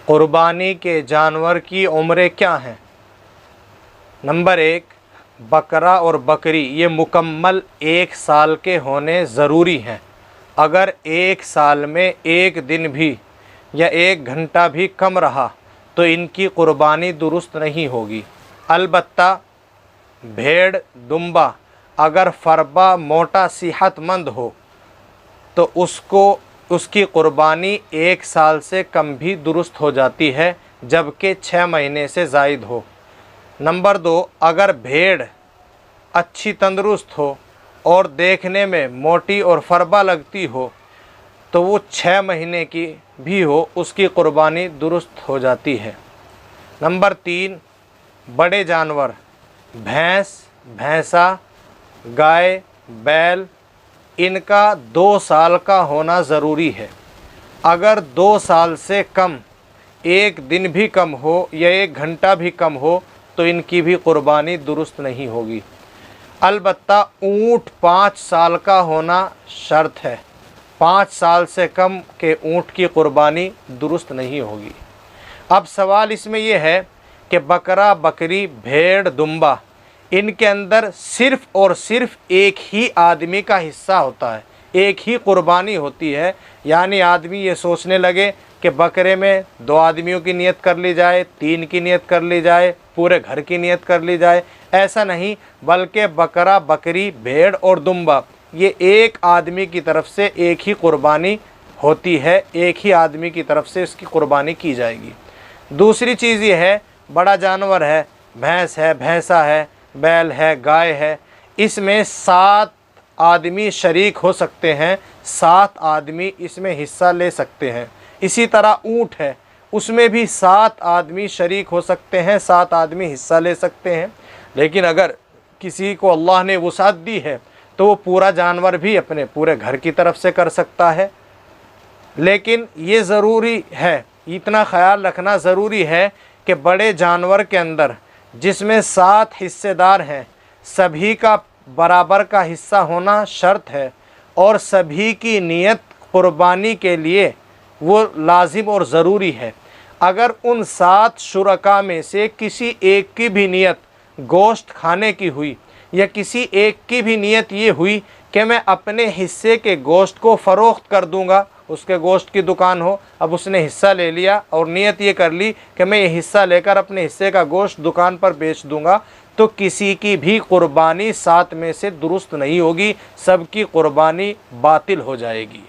कुर्बानी के जानवर की उम्रें क्या हैं? नंबर 1, बकरा और बकरी ये मुकम्मल 1 साल के होने ज़रूरी हैं। अगर 1 साल में 1 दिन भी या 1 घंटा भी कम रहा तो इनकी कुर्बानी दुरुस्त नहीं होगी। अलबत्ता भेड़ दुम्बा अगर फरबा मोटा सेहतमंद हो तो उसकी कुर्बानी 1 साल से कम भी दुरुस्त हो जाती है, जबकि 6 महीने से ज़ायद हो। नंबर 2, अगर भेड़ अच्छी तंदुरुस्त हो और देखने में मोटी और फरबा लगती हो तो वो 6 महीने की भी हो, उसकी कुर्बानी दुरुस्त हो जाती है। नंबर 3, बड़े जानवर भैंस, भैंसा, गाय, बैल इनका 2 साल का होना ज़रूरी है। अगर 2 साल से कम 1 दिन भी कम हो या 1 घंटा भी कम हो तो इनकी भी कुर्बानी दुरुस्त नहीं होगी। अलबत्ता ऊँट 5 साल का होना शर्त है। 5 साल से कम के ऊँट की कुर्बानी दुरुस्त नहीं होगी। अब सवाल इसमें यह है कि बकरा, बकरी, भेड़, दुम्बा इनके अंदर सिर्फ़ और सिर्फ एक ही आदमी का हिस्सा होता है, एक ही कुर्बानी होती है। यानी आदमी ये सोचने लगे कि बकरे में 2 आदमियों की नियत कर ली जाए, 3 की नियत कर ली जाए, पूरे घर की नियत कर ली जाए, ऐसा नहीं, बल्कि बकरा, बकरी, भेड़ और दुम्बा ये एक आदमी की तरफ से एक ही कुर्बानी होती है, एक ही आदमी की तरफ से इसकी कुर्बानी की जाएगी। दूसरी चीज़ ये है, बड़ा जानवर है, भैंस है, भैंसा है, बैल है, गाय है, इसमें 7 आदमी शरीक हो सकते हैं, 7 आदमी इसमें हिस्सा ले सकते हैं। इसी तरह ऊँट है, उसमें भी 7 आदमी शरीक हो सकते हैं, 7 आदमी हिस्सा ले सकते हैं। लेकिन अगर किसी को अल्लाह ने वुसाअत दी है तो वो पूरा जानवर भी अपने पूरे घर की तरफ से कर सकता है। लेकिन ये ज़रूरी है, इतना ख्याल रखना ज़रूरी है कि बड़े जानवर के अंदर जिसमें 7 हिस्सेदार हैं, सभी का बराबर का हिस्सा होना शर्त है और सभी की नियत कुर्बानी के लिए वो लाजिम और ज़रूरी है। अगर उन 7 शुरका में से किसी एक की भी नियत गोश्त खाने की हुई या किसी एक की भी नियत ये हुई कि मैं अपने हिस्से के गोश्त को फ़रोख्त कर दूंगा, उसके गोश्त की दुकान हो, अब उसने हिस्सा ले लिया और नियत ये कर ली कि मैं ये हिस्सा लेकर अपने हिस्से का गोश्त दुकान पर बेच दूंगा, तो किसी की भी कुर्बानी 7 में से दुरुस्त नहीं होगी, सबकी कुर्बानी बातिल हो जाएगी।